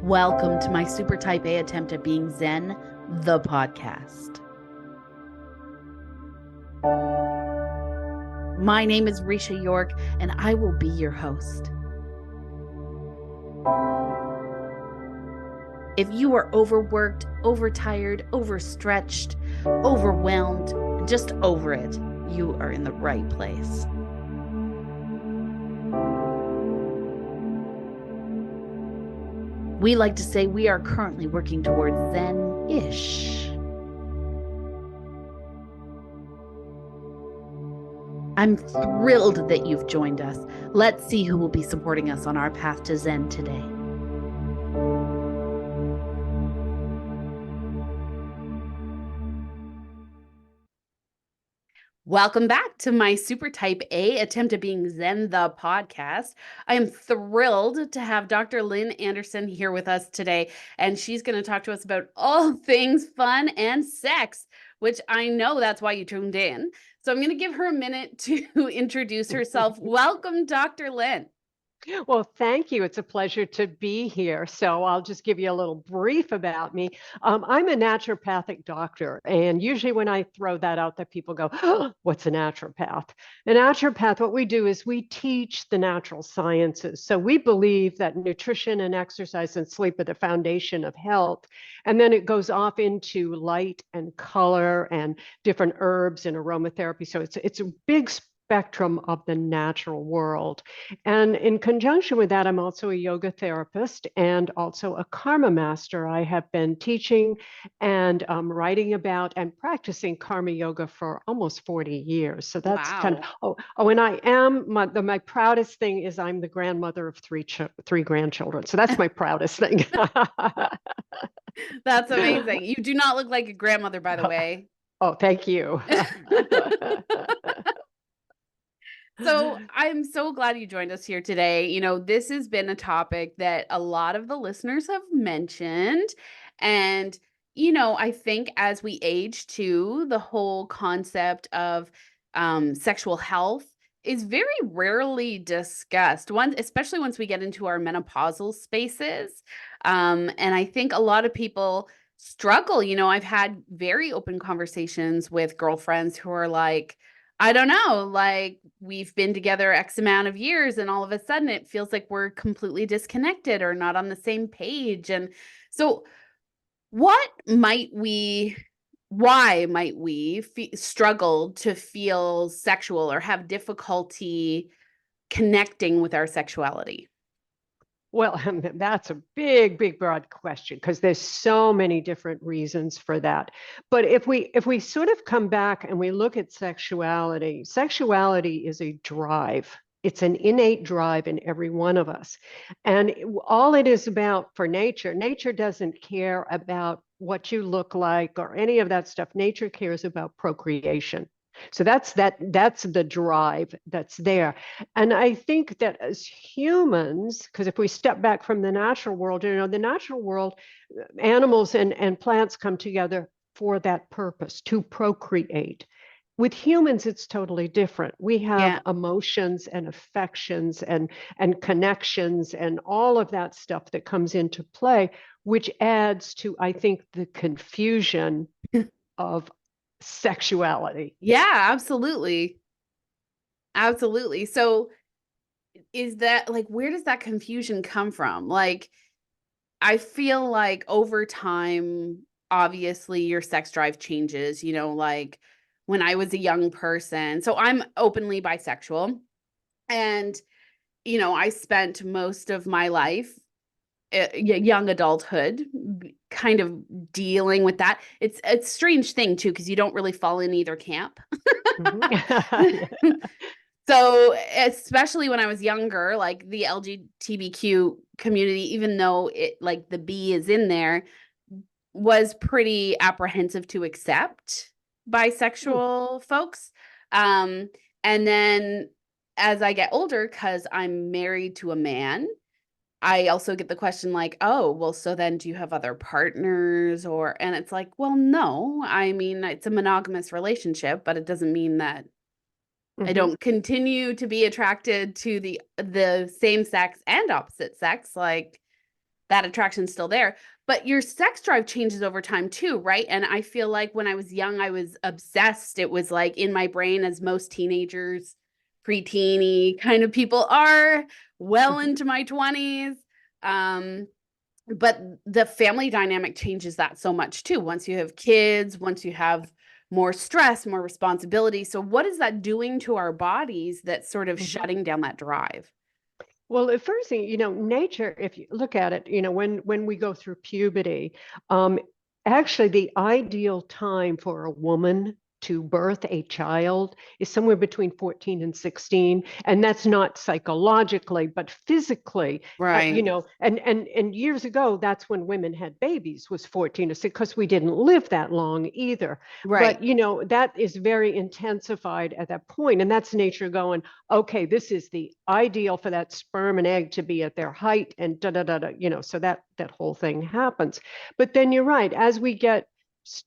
Welcome to my super type A attempt at being Zen, the podcast. My name is Risha York, and I will be your host. If you are overworked, overtired, overstretched, overwhelmed, and just over it, you are in the right place. We like to say we are currently working towards Zen-ish. I'm thrilled that you've joined us. Let's see who will be supporting us on our path to Zen today. Welcome back to my super type A attempt at being Zen, the podcast. I am thrilled to have Dr. Lynn Anderson here with us today, and she's going to talk to us about all things fun and sex, which I know that's why you tuned in. So I'm going to give her a minute to introduce herself. Welcome, Dr. Lynn. Well, thank you. It's a pleasure to be here. So I'll just give you a little brief about me. I'm a naturopathic doctor, and usually when I throw that out there, people go, oh, what's a naturopath? A naturopath, what we do is we teach the natural sciences. So we believe that nutrition and exercise and sleep are the foundation of health. And then it goes off into light and color and different herbs and aromatherapy. So it's a big spectrum of the natural world. And in conjunction with that, I'm also a yoga therapist and also a karma master. I have been teaching and writing about and practicing karma yoga for almost 40 years. So that's kind of, and I am, my proudest thing is I'm the grandmother of three grandchildren. So that's my proudest thing. That's amazing. You do not look like a grandmother, by the way. Oh, thank you. So I'm so glad you joined us here today. You know, this has been a topic that a lot of the listeners have mentioned. And, you know, I think as we age too, the whole concept of sexual health is very rarely discussed, especially once we get into our menopausal spaces. And I think a lot of people struggle. You know, I've had very open conversations with girlfriends who are like, I don't know, like we've been together X amount of years and all of a sudden it feels like we're completely disconnected or not on the same page. And so why might we struggle to feel sexual or have difficulty connecting with our sexuality? Well, that's a big, big, broad question because there's so many different reasons for that. But if we sort of come back and we look at sexuality, sexuality is a drive. It's an innate drive in every one of us. And all it is about for nature, nature doesn't care about what you look like or any of that stuff. Nature cares about procreation. So that's the drive that's there. And I think that as humans, because if we step back from the natural world, you know, the natural world, animals and plants come together for that purpose, to procreate. With humans, it's totally different. We have emotions and affections and connections and all of that stuff that comes into play, which adds to, I think, the confusion of sexuality. Yeah, absolutely. Absolutely. So is that like, where does that confusion come from? Like, I feel like over time, obviously your sex drive changes, you know, like when I was a young person. So I'm openly bisexual and, you know, I spent most of my life, young adulthood, kind of dealing with that. It's a strange thing too, because you don't really fall in either camp. Mm-hmm. So, especially when I was younger, like the LGBTQ community, even though it like the B is in there, was pretty apprehensive to accept bisexual folks. And then as I get older, because I'm married to a man, I also get the question like, oh, well, so then do you have other partners? And it's like, well, no, I mean, it's a monogamous relationship, but it doesn't mean that I don't continue to be attracted to the same sex and opposite sex. Like, that attraction's still there, but your sex drive changes over time too, right? And I feel like when I was young, I was obsessed. It was like in my brain, as most teenagers, preteeny kind of people are, well Mhm. into my 20s. Um, but the family dynamic changes that so much too. Once you have kids, once you have more stress, more responsibility. So, what is that doing to our bodies that's sort of Mhm. shutting down that drive? Well, the first thing, nature, if you look at it, when we go through puberty, um, actually the ideal time for a woman to birth a child is somewhere between 14 and 16. And that's not psychologically, but physically, Right, and years ago, that's when women had babies was 14 to 6, because we didn't live that long either. right. But, that is very intensified at that point. And that's nature going, okay, this is the ideal for that sperm and egg to be at their height and da da da da, so that whole thing happens. But then you're right, as we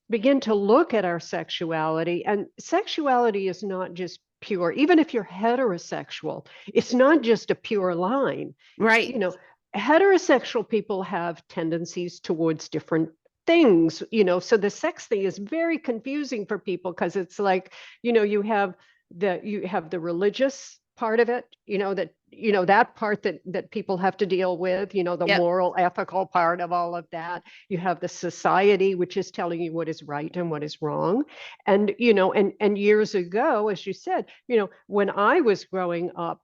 begin to look at our sexuality, and sexuality is not just pure, even if you're heterosexual, it's not just a pure line. Right. You know, heterosexual people have tendencies towards different things, so the sex thing is very confusing for people because it's like, you have the religious part of it, that part that people have to deal with, the Yep. moral, ethical part of all of that. You have the society, which is telling you what is right and what is wrong. And years ago, as you said, when I was growing up,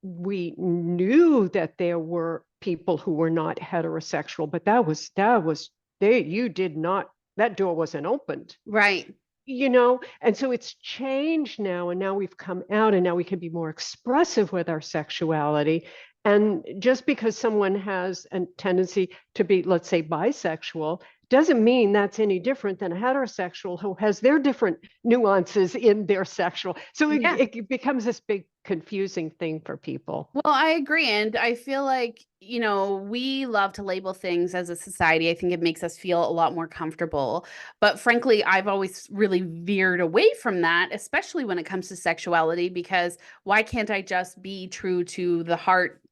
we knew that there were people who were not heterosexual, but that was they you did not that door wasn't opened. Right. And so it's changed now, and now we've come out, and now we can be more expressive with our sexuality. And just because someone has a tendency to be, let's say, bisexual, doesn't mean that's any different than a heterosexual who has their different nuances in their sexual. So it, Yeah. it becomes this big confusing thing for people. Well, I agree. And I feel like, we love to label things as a society. I think it makes us feel a lot more comfortable. But frankly, I've always really veered away from that, especially when it comes to sexuality, because why can't I just be true to the heart?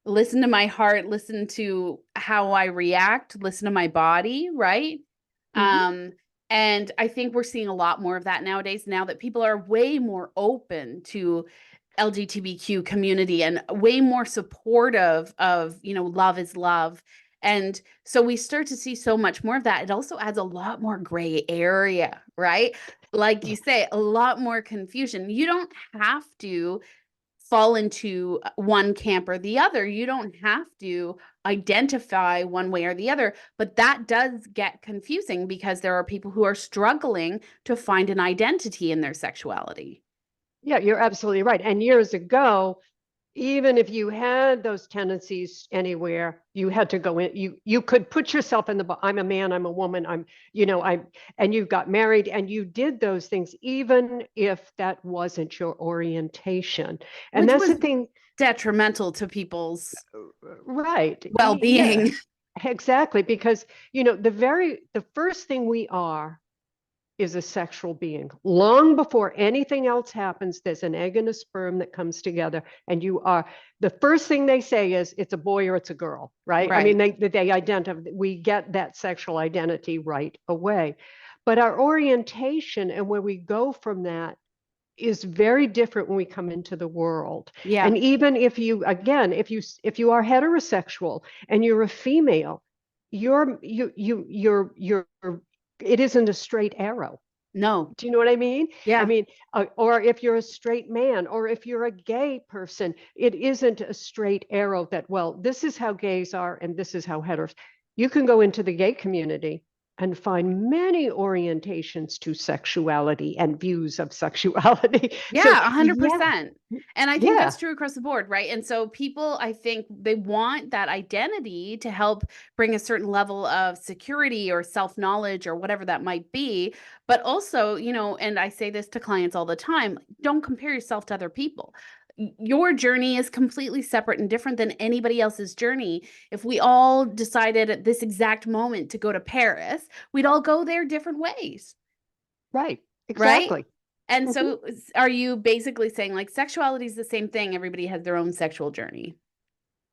Listen to my heart, listen to how I react, listen to my body, right? Mhm. Um, and I think we're seeing a lot more of that nowadays, now that people are way more open to LGBTQ community and way more supportive of, love is love. And so we start to see so much more of that. It also adds a lot more gray area, right? Like you Yeah. say, a lot more confusion. You don't have to fall into one camp or the other. You don't have to identify one way or the other, but that does get confusing because there are people who are struggling to find an identity in their sexuality. Yeah, you're absolutely right. And years ago, even if you had those tendencies anywhere, you had to go in. You could put yourself in I'm a man, I'm a woman, I'm, and you got married and you did those things, even if that wasn't your orientation. And Which that's the was thing, detrimental to people's right? Yeah, well-being. exactly. Because, the first thing we are is a sexual being. Long before anything else happens, there's an egg and a sperm that comes together, and the first thing they say is it's a boy or it's a girl, right? I mean, Right. they identify, we get that sexual identity right away. But our orientation and where we go from that is very different when we come into the world. Yeah. And even if you, again, if you are heterosexual and you're a female, you're it isn't a straight arrow. No. Do you know what I mean? I Yeah. mean, or if you're a straight man, or if you're a gay person, it isn't a straight arrow that, well, this is how gays are and this is how heteros. You can go into the gay community and find many orientations to sexuality and views of sexuality. So, Yeah, yeah, 100%. And I think yeah, that's true across the board, right? And so people, I think they want that identity to help bring a certain level of security or self-knowledge or whatever that might be. But also, and I say this to clients all the time, don't compare yourself to other people. Your journey is completely separate and different than anybody else's journey. If we all decided at this exact moment to go to Paris, we'd all go there different ways, right, right? exactly. And Mhm. so are you basically saying like sexuality is the same thing? Everybody has their own sexual journey.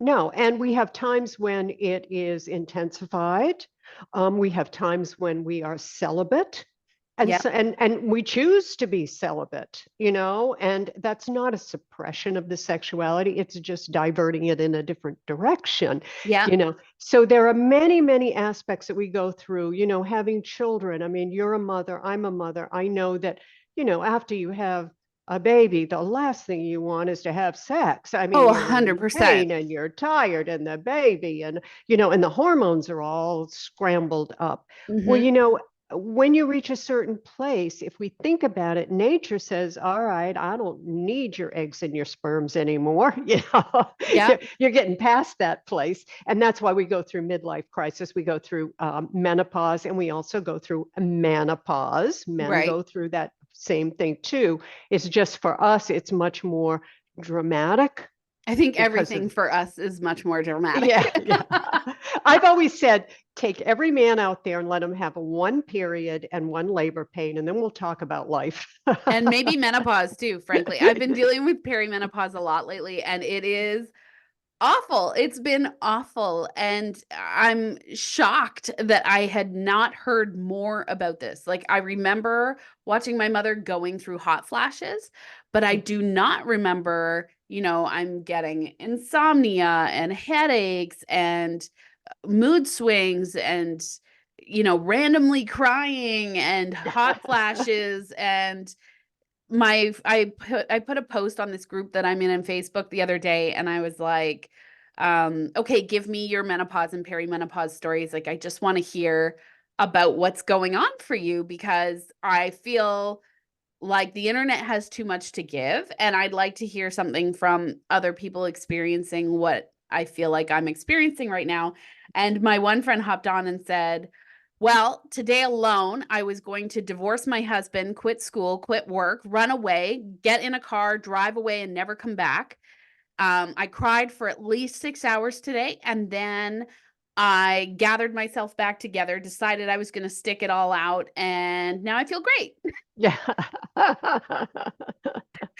No, and we have times when it is intensified. We have times when we are celibate, and Yeah. so and we choose to be celibate, and that's not a suppression of the sexuality. It's just diverting it in a different direction, Yeah. So there are many, many aspects that we go through, having children. I mean, you're a mother, I'm a mother. I know that, after you have a baby, the last thing you want is to have sex. I mean, Oh, you're in 100%. pain and you're tired and the baby and the hormones are all scrambled up. Well, Hmm. when you reach a certain place, if we think about it, nature says, all right, I don't need your eggs and your sperms anymore. Yeah. You're getting past that place. And that's why we go through midlife crisis. We go through menopause, and we also go through menopause. Men Right. go through that same thing too. It's just for us, it's much more dramatic I think because of, everything for us is much more dramatic. yeah, yeah. I've always said, take every man out there and let him have one period and one labor pain, and then we'll talk about life. And maybe menopause too, frankly. I've been dealing with perimenopause a lot lately, and it is awful. It's been awful. And I'm shocked that I had not heard more about this. Like, I remember watching my mother going through hot flashes, but I do not remember, I'm getting insomnia and headaches and mood swings and, randomly crying and hot flashes and I put a post on this group that I'm in Facebook the other day, and I was like, okay, give me your menopause and perimenopause stories. Like, I just want to hear about what's going on for you because I feel like the internet has too much to give, and I'd like to hear something from other people experiencing what I feel like I'm experiencing right now. And my one friend hopped on and said, well, today alone, I was going to divorce my husband, quit school, quit work, run away, get in a car, drive away, and never come back. I cried for at least 6 hours today. And then I gathered myself back together, decided I was going to stick it all out. And now I feel great. Yeah.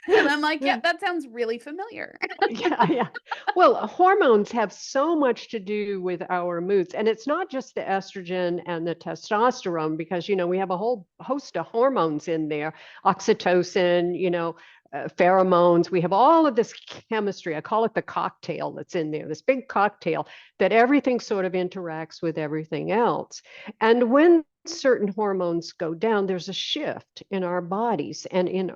And I'm like, yep, that sounds really familiar. Yeah, yeah. Well, hormones have so much to do with our moods. And it's not just the estrogen and the testosterone, because, we have a whole host of hormones in there, oxytocin, pheromones. We have all of this chemistry. I call it the cocktail that's in there, this big cocktail that everything sort of interacts with everything else. And when certain hormones go down, there's a shift in our bodies and in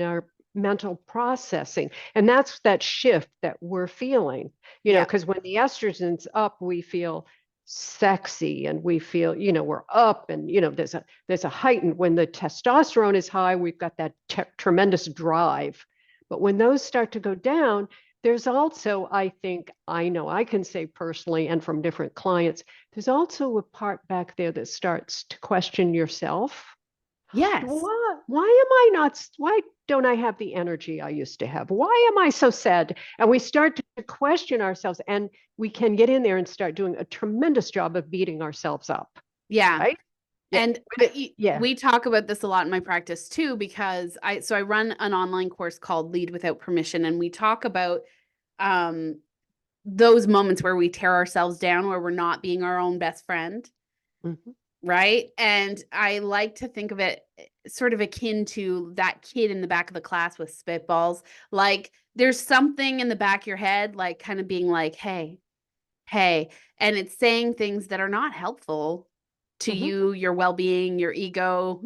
our mental processing. And that's that shift that we're feeling, Yeah. because when the estrogen's up, we feel sexy and we feel, we're up, and, there's a heightened, when the testosterone is high, we've got that tremendous drive. But when those start to go down, there's also, I think, I know I can say personally, and from different clients, there's also a part back there that starts to question yourself. Yes. Why am I not, why don't I have the energy I used to have? Why am I so sad? And we start to question ourselves, and we can get in there and start doing a tremendous job of beating ourselves up, Yeah. right? Yeah. And Yeah. we talk about this a lot in my practice too, because I run an online course called Lead Without Permission. And we talk about um, those moments where we tear ourselves down, where we're not being our own best friend. Mhm. Right. And I like to think of it sort of akin to that kid in the back of the class with spitballs. Like, there's something in the back of your head, like kind of being like, hey, and it's saying things that are not helpful to Mhm. you, your well being, your ego,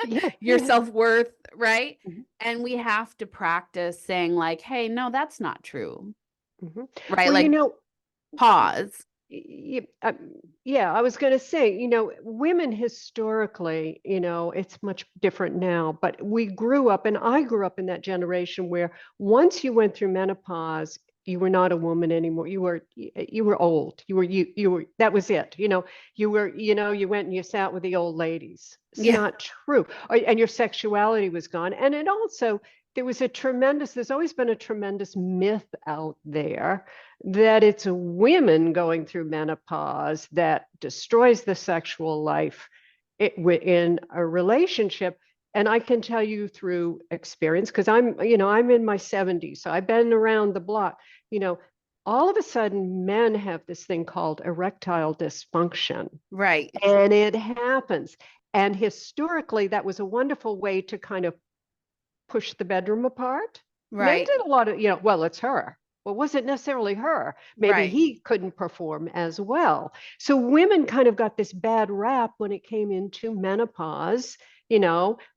Yeah. your Yeah. self worth. Right. Mhm. And we have to practice saying, like, hey, no, that's not true. Mhm. Right. Well, Like, pause. yeah, I was going to say, women historically, it's much different now, but we grew up, and I grew up in that generation where once you went through menopause, you were not a woman anymore. You were old. You were that was it. You went and you sat with the old ladies. It's Yeah. not true. And your sexuality was gone. And it also, there's always been a tremendous myth out there that it's women going through menopause that destroys the sexual life in a relationship. And I can tell you through experience, because I'm in my 70s, so I've been around the block. You know, all of a sudden men have this thing called erectile dysfunction, Right. and it happens. And historically, that was a wonderful way to kind of push the bedroom apart. Men Right. did a lot of, well, it's her. Well, was it necessarily her? Maybe Right. he couldn't perform as well. So women kind of got this bad rap when it came into menopause,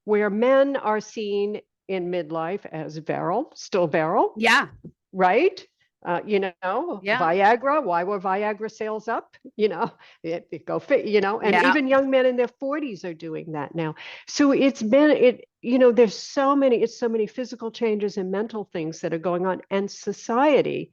where men are seen in midlife as virile, still virile, Yeah. right? Yeah. Viagra, why were Viagra sales up? It go fit, and Yeah. even young men in their 40s are doing that now. So there's it's so many physical changes and mental things that are going on, and society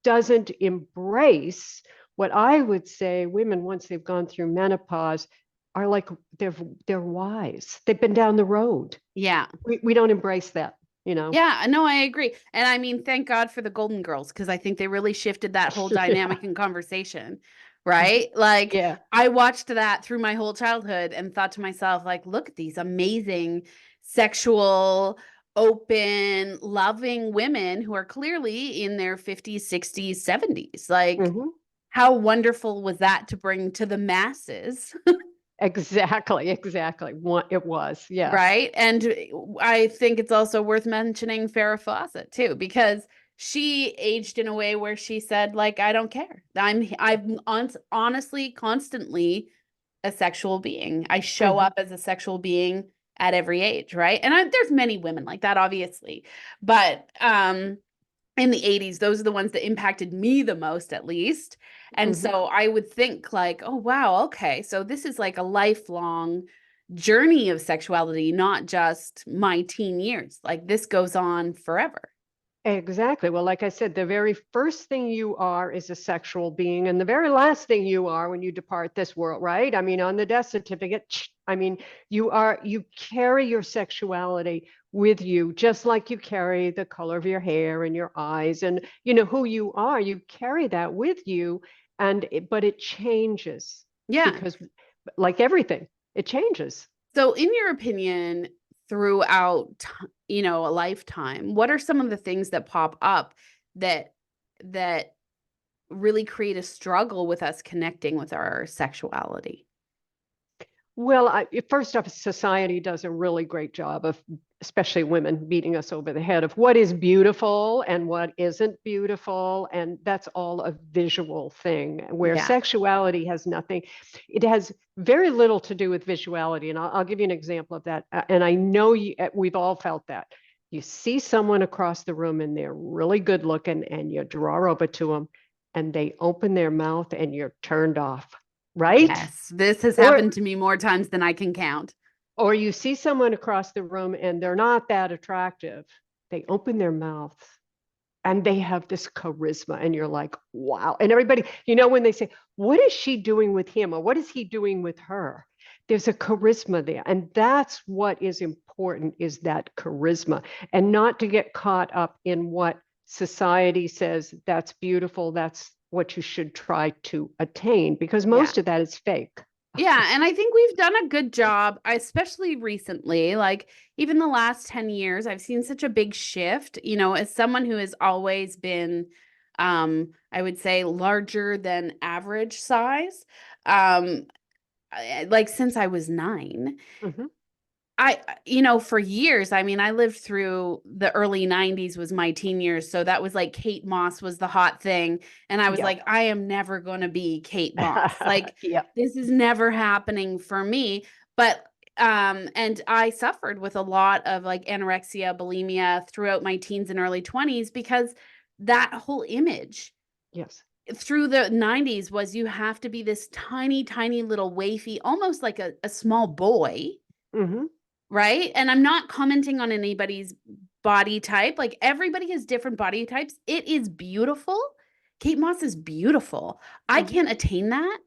doesn't embrace what I would say women, once they've gone through menopause, are like they're wise. They've been down the road. Yeah. We don't embrace that. Yeah, no, I agree. And I mean, thank God for the Golden Girls because I think they really shifted that whole Yeah. dynamic in conversation, right? Like Yeah. I watched that through my whole childhood and thought to myself, like, look at these amazing sexual, open, loving women who are clearly in their 50s, 60s, 70s. Like, Mhm. how wonderful was that to bring to the masses? Exactly, exactly. What it was, yes. Right. And I think it's also worth mentioning Farrah Fawcett too, because she aged in a way where she said, like, I don't care. Honestly constantly a sexual being. I show Mhm. up as a sexual being at every age, right? And there's many women like that, obviously. But in the 80s, those are the ones that impacted me the most, at least. And Mhm. so I would think, like, oh, wow, okay. So this is like a lifelong journey of sexuality, not just my teen years. Like this goes on forever. Exactly. Well, like I said, the very first thing you are is a sexual being, and the very last thing you are when you depart this world, right? I mean, on the death certificate, I mean, you carry your sexuality with you, just like you carry the color of your hair and your eyes, and who you are. You carry that with you, but it changes Yeah. because, like everything, it changes. So, in your opinion, throughout, a lifetime, what are some of the things that pop up that that really create a struggle with us connecting with our sexuality? Well, first off, society does a really great job of, especially women, beating us over the head of what is beautiful and what isn't beautiful. And that's all a visual thing, where Yeah. sexuality has nothing, it has very little to do with visuality. And I'll give you an example of that. And I know we've all felt that. You see someone across the room and they're really good looking, and you draw over to them and they open their mouth and you're turned off, right? Yes, this has Or happened to me more times than I can count. or you see someone across the room and they're not that attractive. They open their mouth and they have this charisma, and you're like, wow. And everybody, when they say, what is she doing with him, or what is he doing with her? There's a charisma there. And that's what is important, is that charisma, and not to get caught up in what society says that's beautiful, that's what you should try to attain, because Yeah. most of that is fake. Yeah, and I think we've done a good job, especially recently, like even the last 10 years, I've seen such a big shift, as someone who has always been I would say larger than average size. Like since I was 9. Mhm. For years, I mean, I lived through the early 90s was my teen years. So that was like Kate Moss was the hot thing. And I was Yep. like, I am never going to be Kate Moss. Like, Yep. this is never happening for me. But, and I suffered with a lot of like anorexia, bulimia throughout my teens and early 20s because that whole image Yes. through the 90s was you have to be this tiny, tiny little wafy, almost like a small boy, Hmm. right? And I'm not commenting on anybody's body type. Like everybody has different body types. It is beautiful. Kate Moss is beautiful. I Hmm. can't attain that,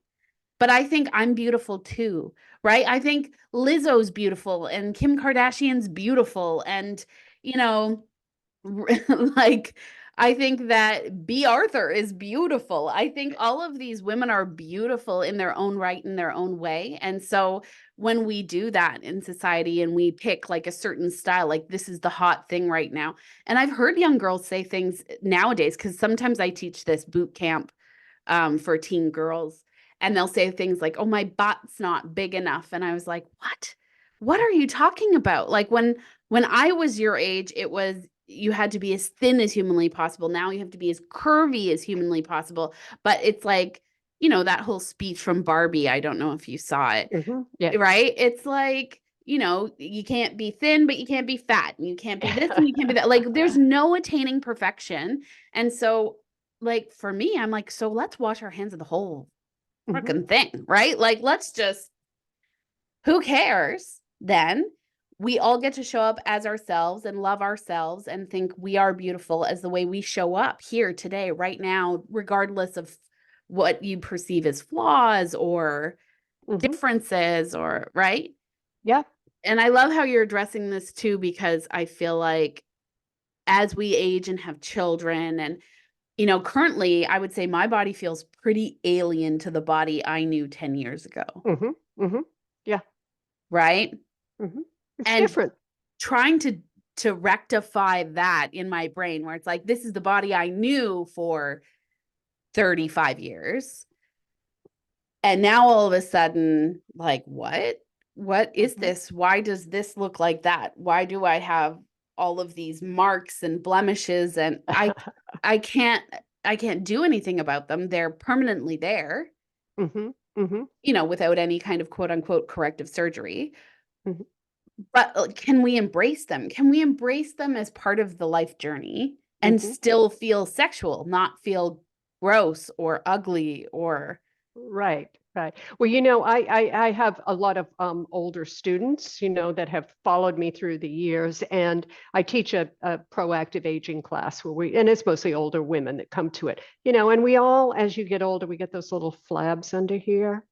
but I think I'm beautiful too, right? I think Lizzo's beautiful and Kim Kardashian's beautiful and, you know, like I think that B. Arthur is beautiful. I think all of these women are beautiful in their own right, in their own way. And so when we do that in society and we pick like a certain style, like this is the hot thing right now. And I've heard young girls say things nowadays, because sometimes I teach this boot camp for teen girls, and they'll say things like, "Oh, my butt's not big enough," and I was like, "What? What are you talking about?" Like when I was your age, it was you had to be as thin as humanly possible. Now you have to be as curvy as humanly possible. But it's like, that whole speech from Barbie. I don't know if you saw it, Yeah. right? It's like, you can't be thin, but you can't be fat, and you can't be this and you can't be that. Like, there's no attaining perfection. And so, like, for me, I'm like, so let's wash our hands of the whole Hmm. freaking thing, right? Like, let's just, who cares then? We all get to show up as ourselves and love ourselves and think we are beautiful as the way we show up here today, right now, regardless of what you perceive as flaws or Hmm. differences, or right. Yeah. And I love how you're addressing this too, because I feel like as we age and have children, and currently I would say my body feels pretty alien to the body I knew 10 years ago, Hmm. Hmm. Yeah. right? Hmm. It's And different. trying to rectify that in my brain, where it's like, this is the body I knew for 35 years, and now all of a sudden, like, what is Hmm. this? Why does this look like that? Why do I have all of these marks and blemishes? And I can't do anything about them. They're permanently there, Hmm. Hmm. without any kind of quote unquote corrective surgery. Hmm. But can we embrace them? Can we embrace them as part of the life journey and Hmm. still feel sexual, not feel gross or ugly or Right, right. Well, I have a lot of older students, that have followed me through the years, and I teach a proactive aging class and it's mostly older women that come to it, and we all, as you get older, we get those little flabs under here.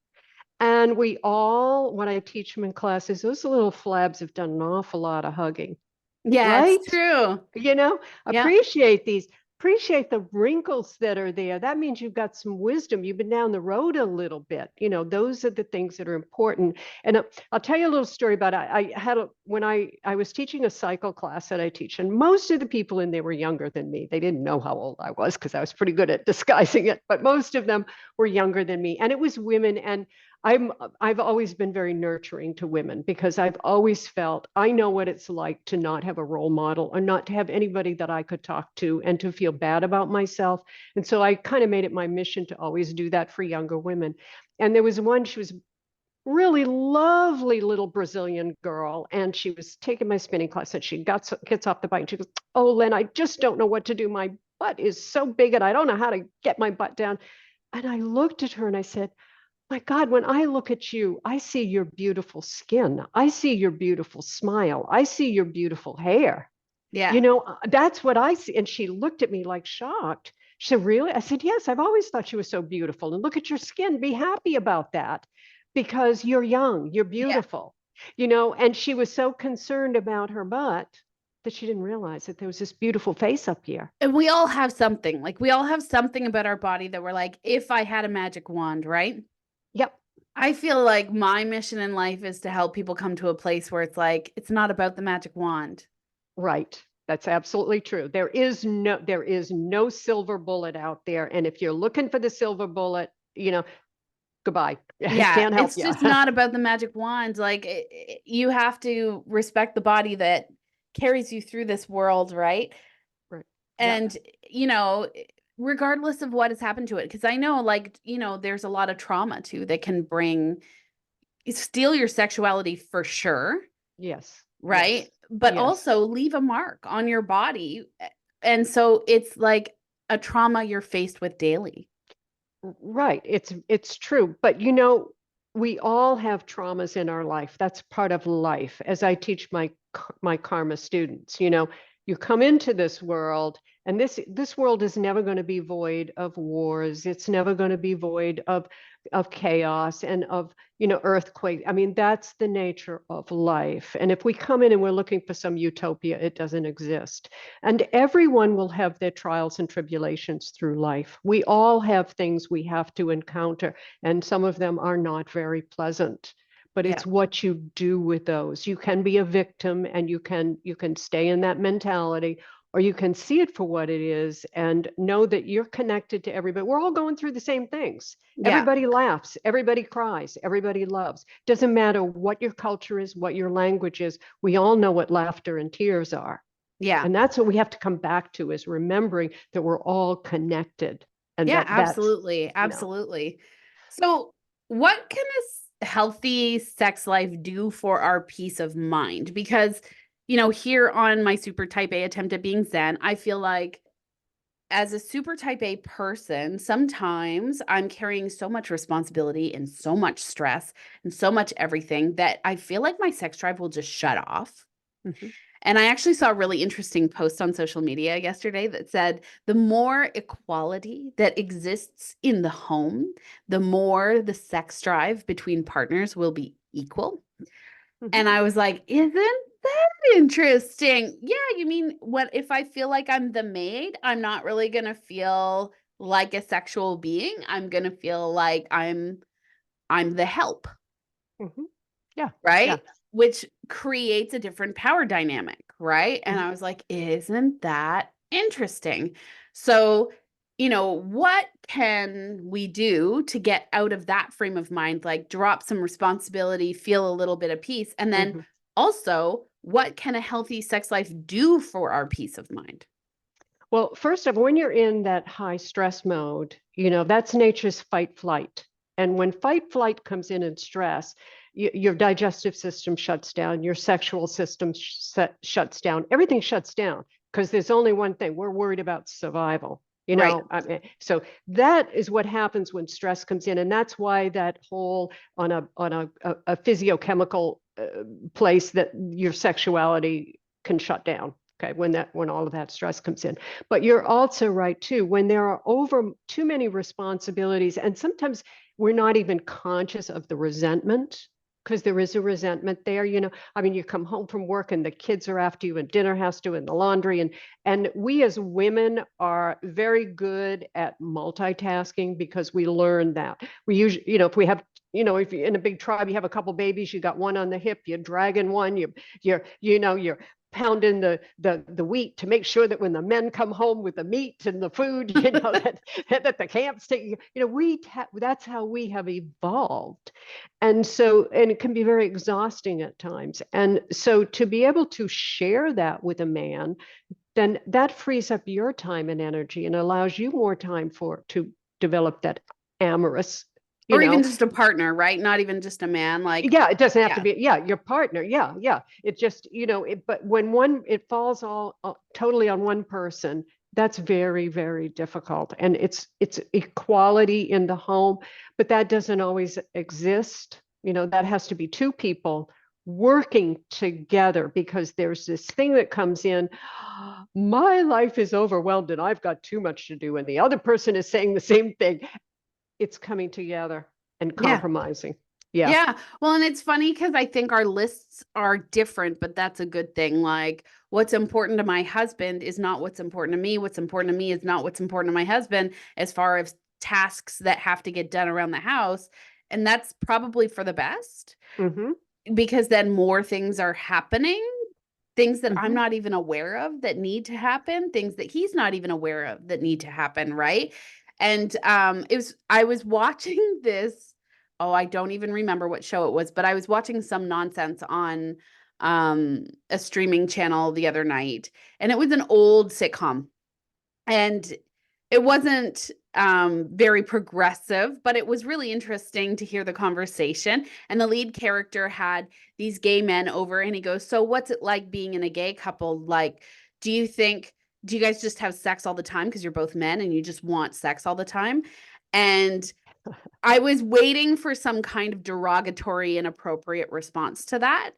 And when I teach them in classes, those little flabs have done an awful lot of hugging, yeah, it's right? true. you know Yeah. appreciate these, appreciate the wrinkles that are there. That means you've got some wisdom, you've been down the road a little bit. Those are the things that are important. And I'll tell you a little story about it. When I was teaching a cycle class that I teach, and most of the people in there were younger than me. They didn't know how old I was because I was pretty good at disguising it, but most of them were younger than me, and it was women. And I've always been very nurturing to women because I've always felt I know what it's like to not have a role model or not to have anybody that I could talk to and to feel bad about myself. And so I kind of made it my mission to always do that for younger women. And there was one, she was really lovely little Brazilian girl, and she was taking my spinning class, and gets off the bike and she goes, "Oh, Lynn, I just don't know what to do. My butt is so big and I don't know how to get my butt down." And I looked at her and I said, my God, when I look at you, I see your beautiful skin. I see your beautiful smile. I see your beautiful hair. Yeah. That's what I see. And she looked at me like shocked. She said, "Really?" I said, "Yes, I've always thought you were so beautiful. And look at your skin. Be happy about that because you're young, you're Yeah. beautiful." And she was so concerned about her butt that she didn't realize that there was this beautiful face up here. And we all have something. Like, we all have something about our body that we're like, if I had a magic wand, right? Yep. I feel like my mission in life is to help people come to a place where it's like, it's not about the magic wand. Right. That's absolutely true. There is no silver bullet out there. And if you're looking for the silver bullet, goodbye. Yeah, Can't help it's you. just not about the magic wand. Like, you have to respect the body that carries you through this world, right? Right. Yeah. And, you know, regardless of what has happened to it, because I know, like, there's a lot of trauma too that can steal your sexuality for sure, Yes. Yes. right? But Yes. also leave a mark on your body. And so it's like a trauma you're faced with daily. Right. It's true. But we all have traumas in our life. That's part of life. As I teach my karma students, you come into this world And this world is never going to be void of wars. It's never going to be void of chaos and of, earthquake. I mean, that's the nature of life. And if we come in and we're looking for some utopia, it doesn't exist. And everyone will have their trials and tribulations through life. We all have things we have to encounter, and some of them are not very pleasant. But Yeah. it's what you do with those. You can be a victim, and you can stay in that mentality, or you can see it for what it is and know that you're connected to everybody. We're all going through the same things. Yeah. Everybody laughs, everybody cries, everybody loves. Doesn't matter what your culture is, what your language is. We all know what laughter and tears are. Yeah. And that's what we have to come back to, is remembering that we're all connected, and Yeah, that's, absolutely. you know. Absolutely. So, what can healthy sex life do for our peace of mind? Because, here on my super type A attempt at being Zen, I feel like as a super type A person, sometimes I'm carrying so much responsibility and so much stress and so much everything that I feel like my sex drive will just shut off. Mhm, And I actually saw a really interesting post on social media yesterday that said the more equality that exists in the home, the more the sex drive between partners will be equal. mhm, And I was like, isn't that interesting? Yeah, you mean what if I feel like I'm the maid, I'm not really going to feel like a sexual being. I'm going to feel like I'm the help. mhm. Yeah, yeah. Right? Which creates a different power dynamic, right? And Mhm, I was like, isn't that interesting? So, what can we do to get out of that frame of mind? Like drop some responsibility, feel a little bit of peace. And then mhm. also, what can a healthy sex life do for our peace of mind? Well, first of all, when you're in that high stress mode, that's nature's fight flight. And when fight flight comes in stress, your digestive system shuts down, your sexual system shuts down, everything shuts down, because there's only one thing: we're worried about survival. Right. I mean, so that is what happens when stress comes in, and that's why that whole on a physiochemical place, that your sexuality can shut down. Okay, when all of that stress comes in. But you're also right too, when there are over too many responsibilities, and sometimes we're not even conscious of the resentment, because there is a resentment there. I mean, you come home from work and the kids are after you, and dinner has to, and the laundry, and we as women are very good at multitasking, because we learn that. We usually, if we have, if you're in a big tribe, you have a couple babies, you got one on the hip, you're dragging one, you're pounding the wheat to make sure that when the men come home with the meat and the food, that the camps take, that's how we have evolved. And it can be very exhausting at times. And so to be able to share that with a man, then that frees up your time and energy and allows you more time to develop that amorous, you Or even know, just a partner, right? Not even just a man. Like, yeah, it doesn't have to yeah. be, yeah, your partner, yeah, yeah. It just, but when it falls all totally on one person, that's very, very difficult. And it's equality in the home, but that doesn't always exist. That has to be two people working together, because there's this thing that comes in: my life is overwhelmed and I've got too much to do, and the other person is saying the same thing. It's coming together and Yeah. compromising. Yeah. Yeah. Well, and it's funny because I think our lists are different, but that's a good thing. Like, what's important to my husband is not what's important to me. What's important to me is not what's important to my husband as far as tasks that have to get done around the house. And that's probably for the best Mm-hmm. because then more things are happening, things that I'm Mm-hmm. not even aware of that need to happen, things that he's not even aware of that need to happen, right? And I was watching this, oh, I don't even remember what show it was, but I was watching some nonsense on a streaming channel the other night, and it was an old sitcom. And it wasn't very progressive, but it was really interesting to hear the conversation. And the lead character had these gay men over, and he goes, so what's it like being in a gay couple? Like, do you think, do you guys just have sex all the time because you're both men and you just want sex all the time? And I was waiting for some kind of derogatory, inappropriate response to that,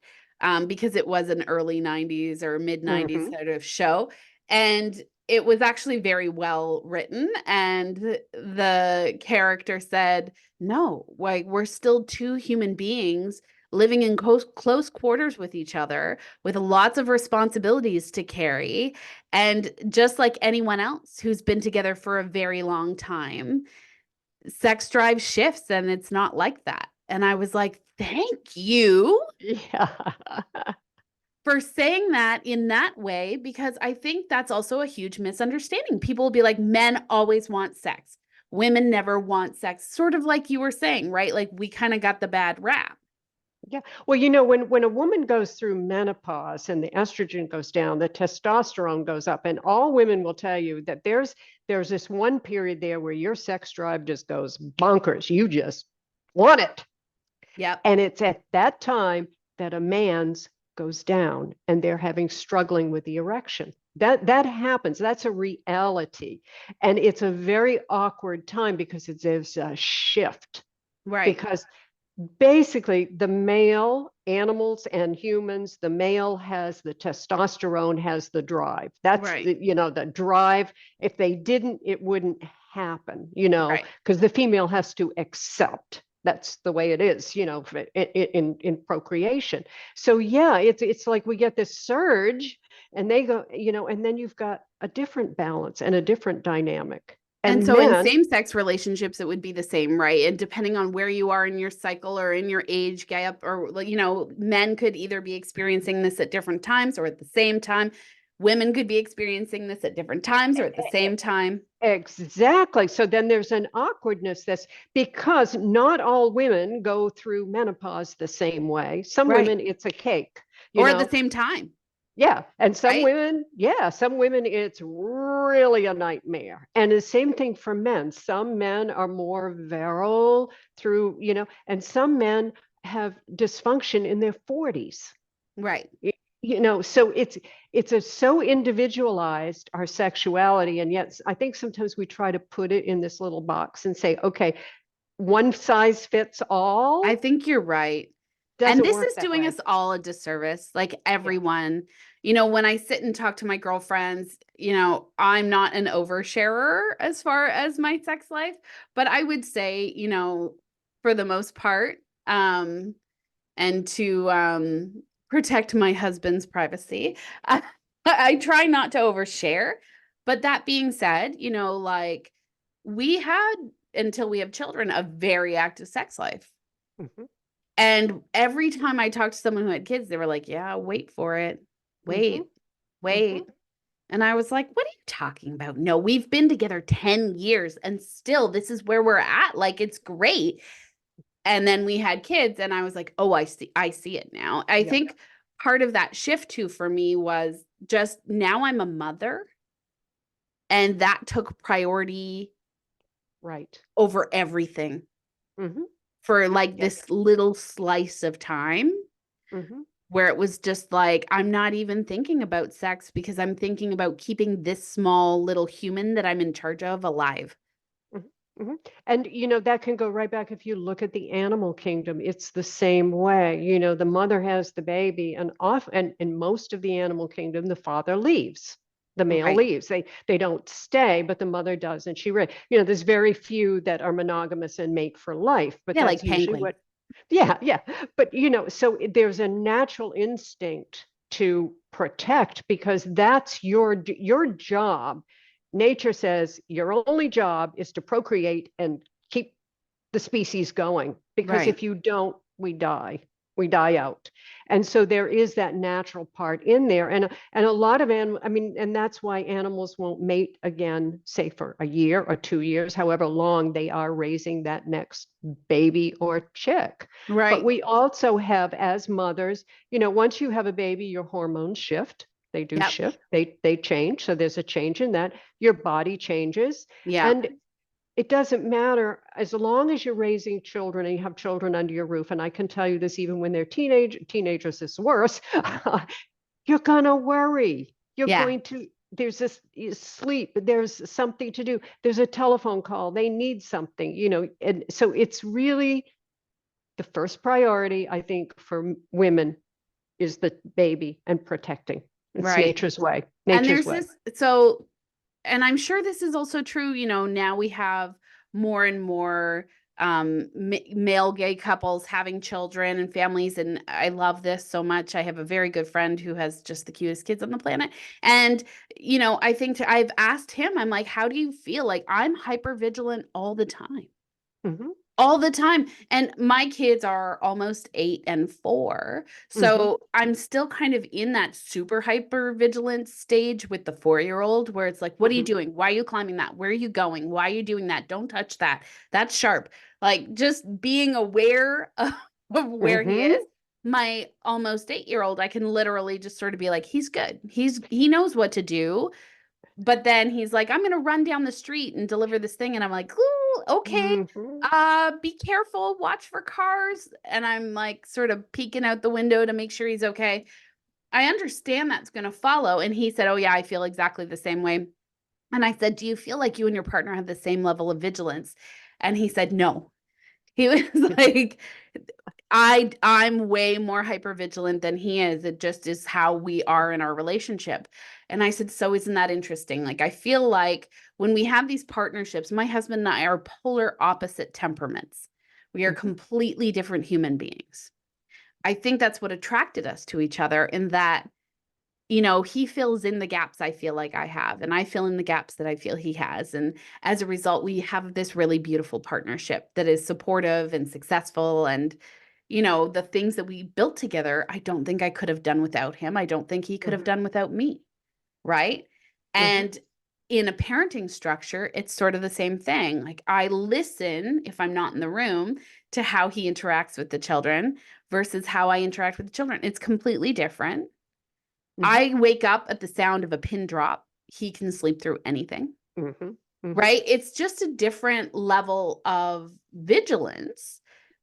because it was an early 90s or mid 90s Mm-hmm. sort of show. And it was actually very well written, and the character said, no, like we're still two human beings living in close quarters with each other with lots of responsibilities to carry, and just like anyone else who's been together for a very long time, sex drive shifts and it's not like that. And I was like, thank you Yeah. for saying that in that way, because I think that's also a huge misunderstanding. People will be like, men always want sex, women never want sex, sort of like you were saying, right? Like we kind of got the bad rap. Yeah. Well, when a woman goes through menopause and the estrogen goes down, the testosterone goes up, and all women will tell you that there's this one period there where your sex drive just goes bonkers. You just want it. Yep. And it's at that time that a man's goes down and they're having struggling with the erection. That happens. That's a reality. And it's a very awkward time because there's a shift. Right. Because basically the male animals and humans, the male has the testosterone, has the drive. That's Right. the drive. If they didn't, it wouldn't happen, Right. because the female has to accept. That's the way it is, in procreation. So yeah, it's like we get this surge and they go, and then you've got a different balance and a different dynamic. And And so in men, same-sex relationships, it would be the same, right? And depending on where you are in your cycle or in your age gap, or, men could either be experiencing this at different times or at the same time. Women could be experiencing this at different times or at the same time. exactly. So then there's an awkwardness that's because not all women go through menopause the same way. Some Right. women, it's a cake, you Or at the know? same time, Yeah. And some right? women, yeah, some women, it's really a nightmare. And the same thing for men. Some men are more virile through, and some men have dysfunction in their 40s. Right. So it's a so individualized, our sexuality, and yet I think sometimes we try to put it in this little box and say, okay, one size fits I all. think you're right. And Doesn't this work is that doing way. us all a disservice, like Yeah. everyone. When I sit and talk to my girlfriends, I'm not an oversharer as far as my sex life, but I would say, for the most part, and to protect my husband's privacy, I try not to overshare. But that being said, like we had, until we have children, a very active sex life. Hmm. And every time I talked to someone who had kids, they were like, yeah, wait for it. Hmm. Wait, Hmm. wait. And I was like, what are you talking about? No, we've been together 10 years and still this is where we're at. Like it's great. And then we had kids and I was like, oh, I see it now. I Yeah. think part of that shift too for me was just now I'm a mother, and that took priority Right. over everything Hmm. for like Yeah. this little slice of time, Hmm. where it was just like, I'm not even thinking about sex because I'm thinking about keeping this small little human that I'm in charge of alive. Hmm. Hmm. And that can go right back if you look at the animal kingdom. It's the same way. The mother has the baby, and off and in most of the animal kingdom, the father leaves. The male Right. leaves. They don't stay, but the mother does, and there's very few that are monogamous and mate for life, but Yeah, that's like usually penguins. what. Yeah, yeah. But so there's a natural instinct to protect because that's your job. Nature says your only job is to procreate and keep the species going because Right. if you don't, we die out. And so there is that natural part in there, and a lot of I mean, and that's why animals won't mate again, say for a year or 2 years, however long they are raising that next baby or chick. But Right. we also have, as mothers, once you have a baby, your hormones shift. They do Yep. shift. They change. So there's a change in that. Your body changes. Yeah. And it doesn't matter as long as you're raising children and you have children under your roof. And I can tell you this, even when they're teenagers is worse. You're gonna worry. You're Yeah. going to, there's this sleep, there's something to do, there's a telephone call, they need something, and so it's really the first priority, I think, for women is the baby and protecting. It's Right. nature's way. And Nature's there's way. this, so and I'm sure this is also true, now we have more and more male gay couples having children and families, and I love this so much. I have a very good friend who has just the cutest kids on the planet. And I think I've asked him, I'm like, how do you feel? Like, I'm hyper vigilant all the time. Hmm. All the time. And my kids are almost 8 and 4. Hmm. So I'm still kind of in that super hyper vigilant stage with the 4-year-old where it's like, what are you Hmm. doing? Why are you climbing that? Where are you going? Why are you doing that? Don't touch that. That's sharp. Like, just being aware of where he Hmm. is. My almost 8-year-old, I can literally just sort of be like, he's good. He knows what to do. But then he's like, I'm gonna run down the street and deliver this thing. And I'm like, ooh, okay. Hmm. Be careful, watch for cars. And I'm like sort of peeking out the window to make sure he's okay. I understand that's gonna follow. And he said, oh yeah, I feel exactly the same way. And I said, do you feel like you and your partner have the same level of vigilance? And he said, no. He was like, I'm way more hyper vigilant than he is. It just is how we are in our relationship. And I said, so isn't that interesting? Like, I feel like when we have these partnerships, my husband and I are polar opposite temperaments. We are Hmm. completely different human beings. I think that's what attracted us to each other, in that he fills in the gaps I feel like I have, and I fill in the gaps that I feel he has. And as a result, we have this really beautiful partnership that is supportive and successful. And, the things that we built together, I don't think I could have done without him. I don't think he could have Hmm. done without me. Right. Hmm. And in a parenting structure, it's sort of the same thing. Like, I listen, if I'm not in the room, to how he interacts with the children versus how I interact with the children. It's completely different. Hmm. I wake up at the sound of a pin drop. He can sleep through anything, Hmm. Hmm. right? It's just a different level of vigilance,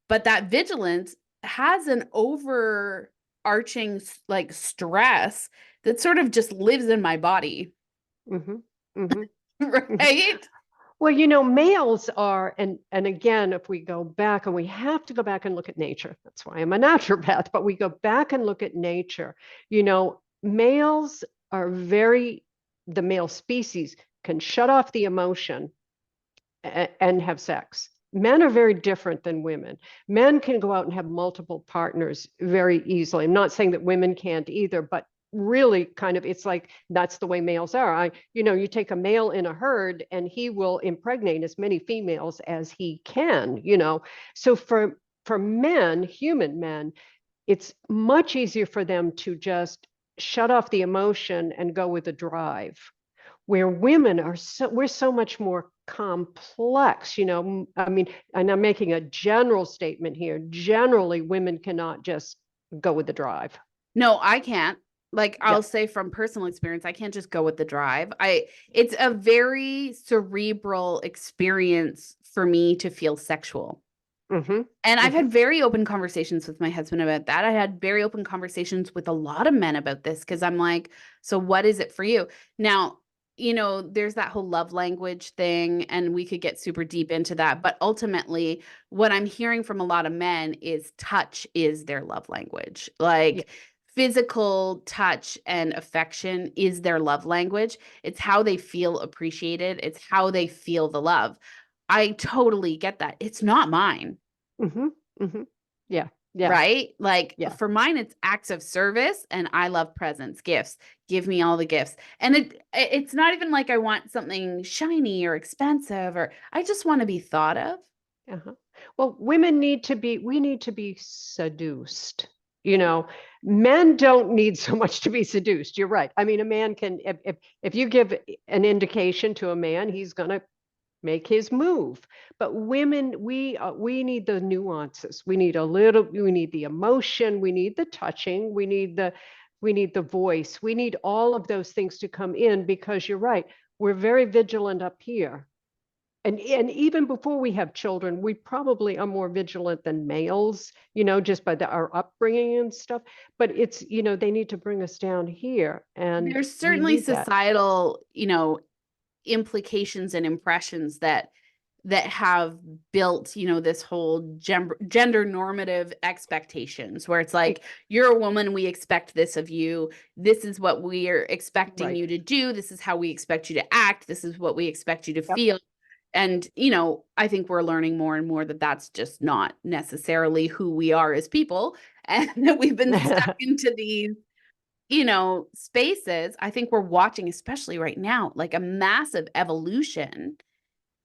but that vigilance has an overarching like stress that sort of just lives in my body, Hmm. Hmm. right? Well, males are, and again, if we go back, and we have to go back and look at nature. That's why I'm a naturopath, but we go back and look at nature. Males are the male species can shut off the emotion and have sex. Men are very different than women. Men can go out and have multiple partners very easily. I'm not saying that women can't either, but really kind of it's like that's the way males are. You take a male in a herd and he will impregnate as many females as he can. So for men, human men, it's much easier for them to just shut off the emotion and go with the drive, where women we're so much more complex. I mean, and I'm making a general statement here. Generally, women cannot just go with the drive. No, I can't. Like, Yeah. I'll say from personal experience, I can't just go with the drive. It's a very cerebral experience for me to feel sexual. Mm-hmm. And I've Mm-hmm. had very open conversations with my husband about that. I had very open conversations with a lot of men about this, because I'm like, so what is it for you? Now, there's that whole love language thing, and we could get super deep into that. But ultimately, what I'm hearing from a lot of men is touch is their love language. Yeah. Like, physical touch and affection is their love language. It's how they feel appreciated, it's how they feel the love. I totally get that. It's not mine. Mm-hmm. Mm-hmm. Yeah. Yeah. Right? Like, Yeah. for mine, it's acts of service, and I love presents, gifts. Give me all the gifts. And it's not even like I want something shiny or expensive, or I just want to be thought of. Uh-huh. Well, we need to be seduced. You know, Men don't need so much to be seduced. You're right. I mean, a man can, if you give an indication to a man, he's going to make his move. But women, we need the nuances. We need the emotion, we need the touching, we need the voice. We need all of those things to come in, because you're right. We're very vigilant up here. And even before we have children, we probably are more vigilant than males, just by our upbringing and stuff. But they need to bring us down here, and There's we certainly need that. societal, implications and impressions that that have built, this whole gender normative expectations where it's Eh, like, you're a woman, we expect this of you. This is what we are expecting right. you to do. This is how we expect you to act. This is what we expect you to Yep. feel. And, I think we're learning more and more that that's just not necessarily who we are as people, and that we've been stuck into these, spaces. I think we're watching, especially right now, like a massive evolution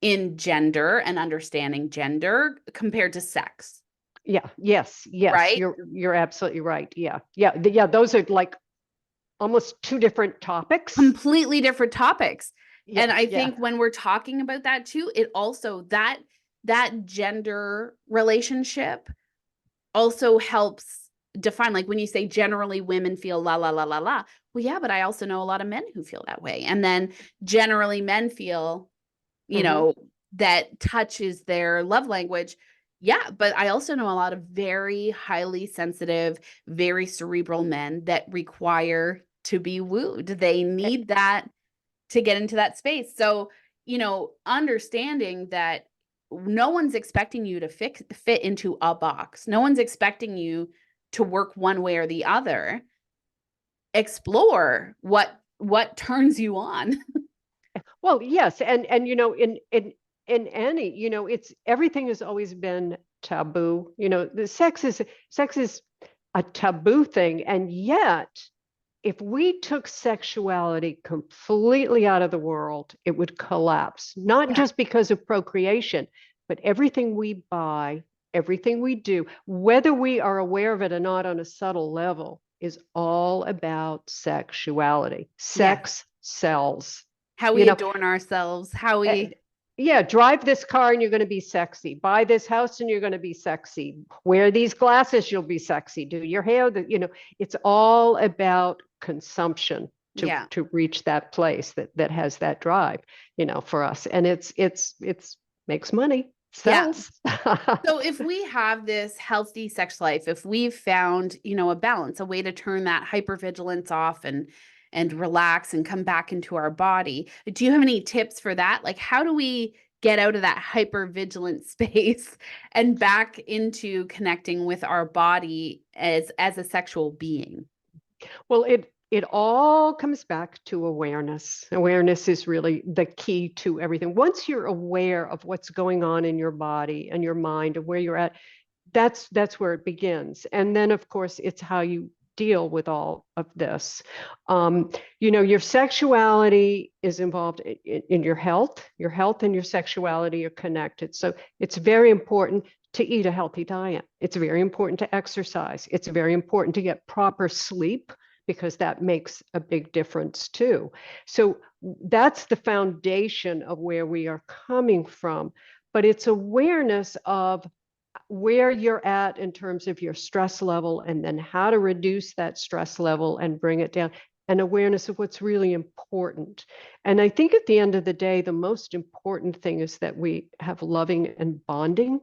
in gender and understanding gender compared to sex, Yeah. Yes. Yes. right? You're absolutely right. Yeah. Yeah. Yeah. Those are like almost two different topics. Completely different topics. And Yeah. I Yeah. think when we're talking about that too, it also that gender relationship also helps define, like when you say generally women feel la la la la la. Well, yeah, but I also know a lot of men who feel that way. And then generally men feel, you Hmm. know, that touch is their love language. Yeah, but I also know a lot of very highly sensitive, very cerebral men that require to be wooed. They need that to get into that space. So, understanding that no one's expecting you to fit into a box. No one's expecting you to work one way or the other. Explore what turns you on. Well, yes, and in any, it's everything has always been taboo. The sex is a taboo thing, and yet if we took sexuality completely out of the world, it would collapse. Not Yeah. just because of procreation, but everything we buy, everything we do, whether we are aware of it or not on a subtle level, is all about sexuality. Yeah. Sex sells. How You we know, adorn ourselves, how uh, we yeah, drive this car and you're going to be sexy. Buy this house and you're going to be sexy. Wear these glasses, you'll be sexy. Do your hair, it's all about consumption to yeah. to reach that place that has that drive, for us. And it's makes money, Yeah. sells. So if we have this healthy sex life, if we've found, a balance, a way to turn that hypervigilance off and relax and come back into our body, do you have any tips for that? Like, how do we get out of that hypervigilant space and back into connecting with our body as a sexual being? Well, it all comes back to awareness. Awareness is really the key to everything. Once you're aware of what's going on in your body and your mind and where you're at, that's where it begins. And then, of course, it's how you deal with all of this. Your sexuality is involved in your health. Your health and your sexuality are connected. So it's very important to eat a healthy diet. It's very important to exercise. It's very important to get proper sleep because that makes a big difference too. So that's the foundation of where we are coming from. But it's awareness of where you're at in terms of your stress level and then how to reduce that stress level and bring it down, and awareness of what's really important. And I think at the end of the day, the most important thing is that we have loving and bonding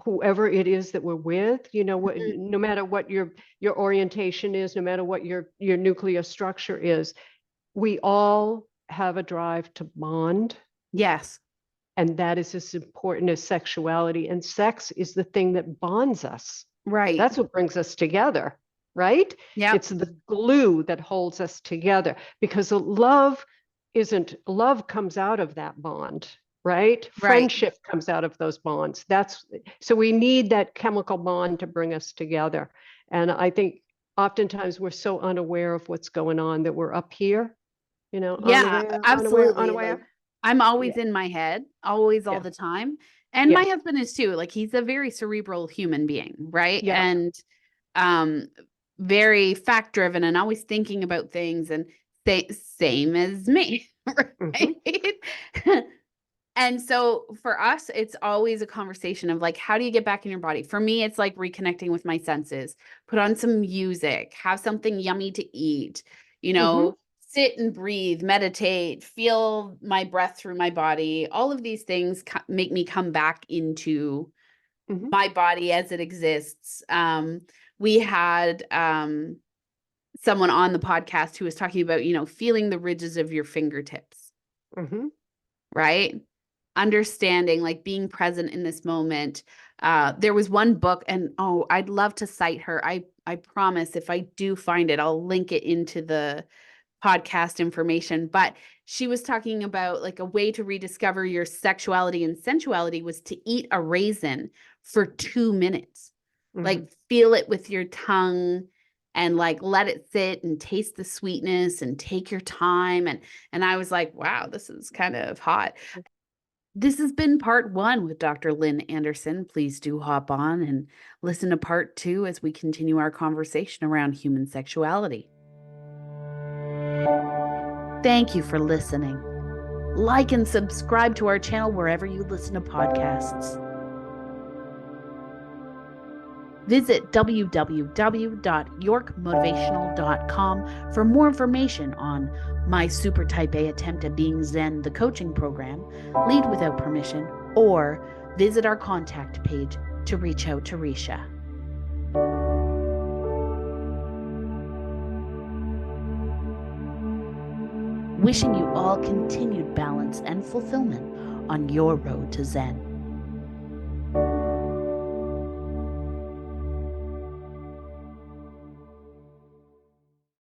whoever it is that we're with, Mhm. no matter what your orientation is, no matter what your nuclear structure is, we all have a drive to bond, Yes. and that is as important as sexuality. And sex is the thing that bonds us. Right. That's what brings us together, right? Yep. It's the glue that holds us together because love comes out of that bond, right? Right. Friendship comes out of those bonds. That's so we need that chemical bond to bring us together. And I think oftentimes we're so unaware of what's going on that we're up here, Yeah, unaware, unaware, absolutely. Like, unaware. I'm always Yeah, in my head, always, all yeah, the time. And my yeah, husband is too. Like, he's a very cerebral human being, right? yeah. And um very fact driven and always thinking about things, and same as me, Hmm. right? And so for us, it's always a conversation of like, how do you get back in your body? For me, it's like reconnecting with my senses, put on some music, have something yummy to eat, Hmm. sit and breathe, meditate, feel my breath through my body. All of these things make me come back into Hmm. my body as it exists. We had someone on the podcast who was talking about, feeling the ridges of your fingertips, Hmm. right? understanding, like being present in this moment. There was one book, and oh, I'd love to cite her. I promise if I do find it, I'll link it into the podcast information. But she was talking about like a way to rediscover your sexuality and sensuality was to eat a raisin for 2 minutes. Mhm. Like feel it with your tongue and like let it sit and taste the sweetness and take your time. And I was like, wow, this is kind of hot. This has been part one with Dr. Lynn Anderson. Please do hop on and listen to part two as we continue our conversation around human sexuality. Thank you for listening. Like and subscribe to our channel wherever you listen to podcasts. Visit www.yorkmotivational.com for more information on my Super Type A Attempt at Being Zen, the coaching program, Lead Without Permission, or visit our contact page to reach out to Risha. Wishing you all continued balance and fulfillment on your road to Zen.